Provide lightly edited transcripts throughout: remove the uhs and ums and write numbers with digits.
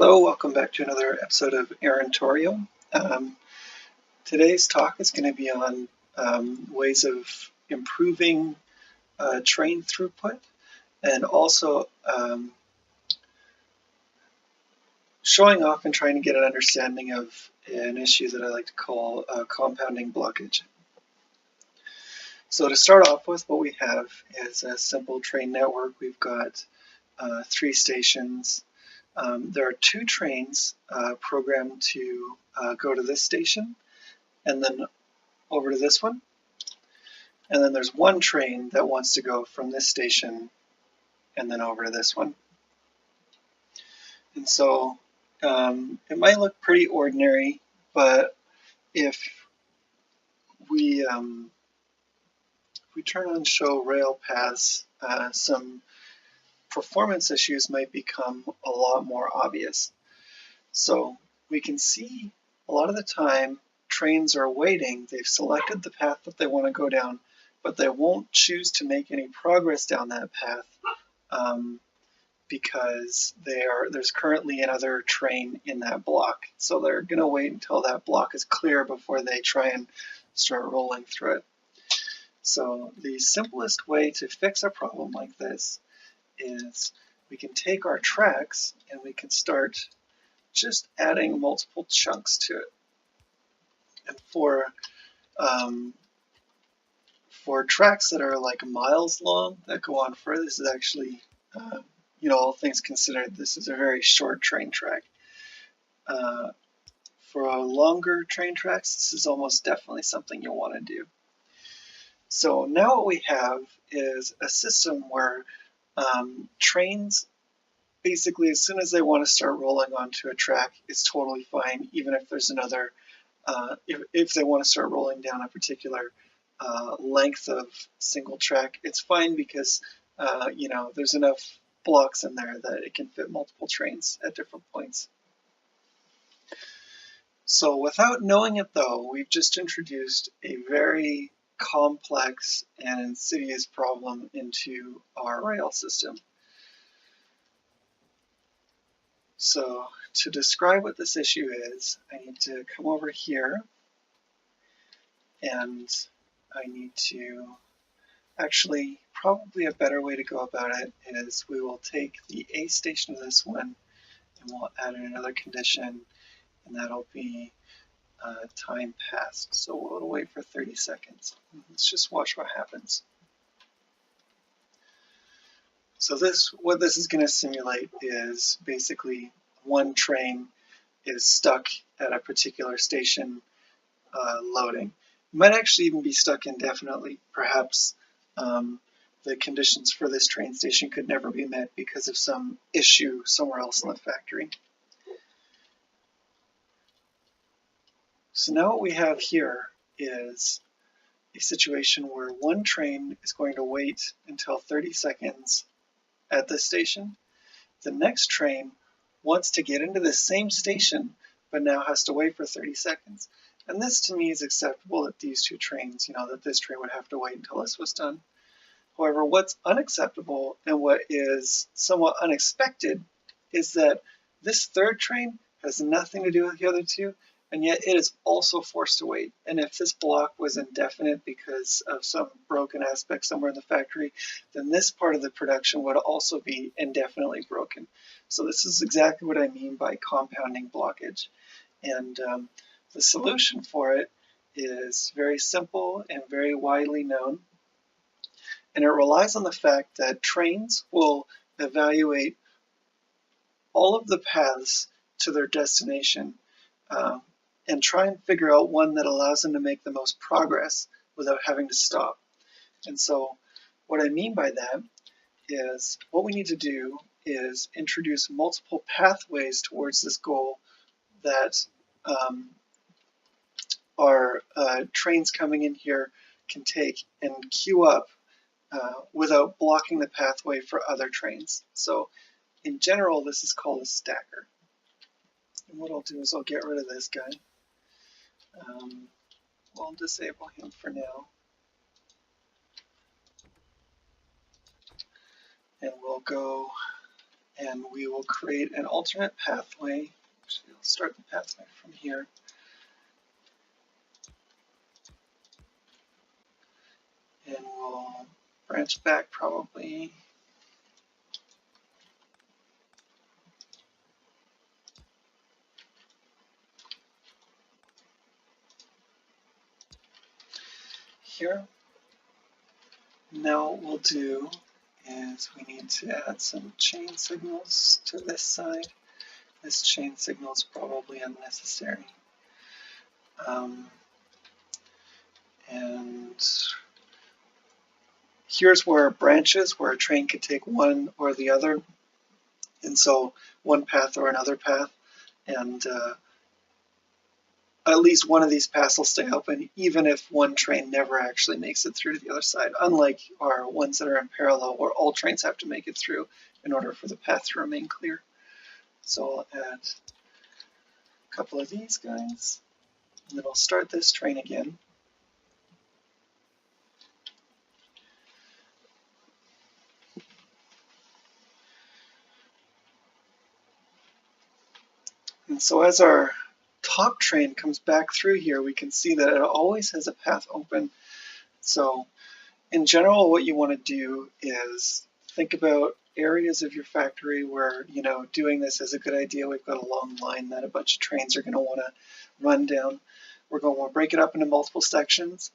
Hello, welcome back to another episode of Aarontorium. Today's talk is going to be on ways of improving train throughput and also showing off and trying to get an understanding of an issue that I like to call compounding blockage. So to start off with, what we have is a simple train network. We've got 3 stations. There are 2 trains programmed to go to this station and then over to this one. And then there's 1 train that wants to go from this station and then over to this one. And so it might look pretty ordinary, but if we turn on show rail paths, some performance issues might become a lot more obvious. So we can see a lot of the time trains are waiting. They've selected the path that they want to go down, but they won't choose to make any progress down that path because there's currently another train in that block. So they're going to wait until that block is clear before they try and start rolling through it. So the simplest way to fix a problem like this is we can take our tracks and we can start just adding multiple chunks to it. And for tracks that are like miles long that go on further, this is actually, all things considered, this is a very short train track. For longer train tracks, this is almost definitely something you'll want to do. So now what we have is a system where trains, basically as soon as they want to start rolling onto a track, it's totally fine, even if there's another, if they want to start rolling down a particular length of single track, it's fine because, there's enough blocks in there that it can fit multiple trains at different points. So without knowing it though, we've just introduced a very complex and insidious problem into our rail system. So to describe what this issue is, I need to come over here and I need to actually, probably a better way to go about it is we will take the A station of this one and we'll add in another condition, and that'll be time passed. So we'll wait for 30 seconds. Let's just watch what happens. So what this is going to simulate is basically 1 train is stuck at a particular station loading. It might actually even be stuck indefinitely. Perhaps the conditions for this train station could never be met because of some issue somewhere else in the factory. So now what we have here is a situation where 1 train is going to wait until 30 seconds at this station. The next train wants to get into the same station, but now has to wait for 30 seconds. And this to me is acceptable that these 2 trains, that this train would have to wait until this was done. However, what's unacceptable and what is somewhat unexpected is that this 3rd train has nothing to do with the other 2, and yet it is also forced to wait. And if this block was indefinite because of some broken aspect somewhere in the factory, then this part of the production would also be indefinitely broken. So this is exactly what I mean by compounding blockage. And the solution for it is very simple and very widely known. And it relies on the fact that trains will evaluate all of the paths to their destination and try and figure out one that allows them to make the most progress without having to stop. And so what I mean by that is what we need to do is introduce multiple pathways towards this goal that our trains coming in here can take and queue up without blocking the pathway for other trains. So in general, this is called a stacker. And what I'll do is I'll get rid of this guy. We'll disable him for now. And we'll go and we will create an alternate pathway. Actually, I'll start the pathway from here. And we'll branch back probably here. Now what we'll do is we need to add some chain signals to this side. This chain signal is probably unnecessary. And here's where it branches, where a train could take one or the other, and so one path or another path, and at least one of these paths will stay open, even if one train never actually makes it through to the other side, unlike our ones that are in parallel, where all trains have to make it through in order for the path to remain clear. So I'll add a couple of these guys, and then I'll start this train again. And so as our top train comes back through here, we can see that it always has a path open. So in general, what you want to do is think about areas of your factory where, doing this is a good idea. We've got a long line that a bunch of trains are going to want to run down. We're going to want to break it up into multiple sections.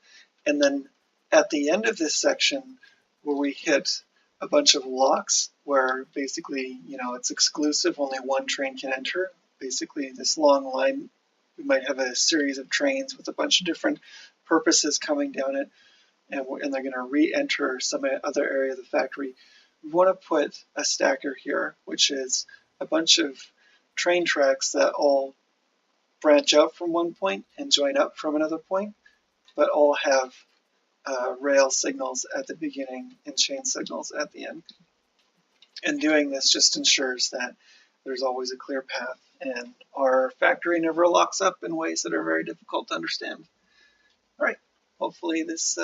And then at the end of this section, where we hit a bunch of locks, where basically, it's exclusive, only one train can enter. Basically, this long line, we might have a series of trains with a bunch of different purposes coming down it, and they're going to re-enter some other area of the factory. We want to put a stacker here, which is a bunch of train tracks that all branch out from one point and join up from another point, but all have rail signals at the beginning and chain signals at the end. And doing this just ensures that there's always a clear path, and our factory never locks up in ways that are very difficult to understand. All right, hopefully this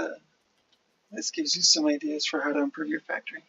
gives you some ideas for how to improve your factory.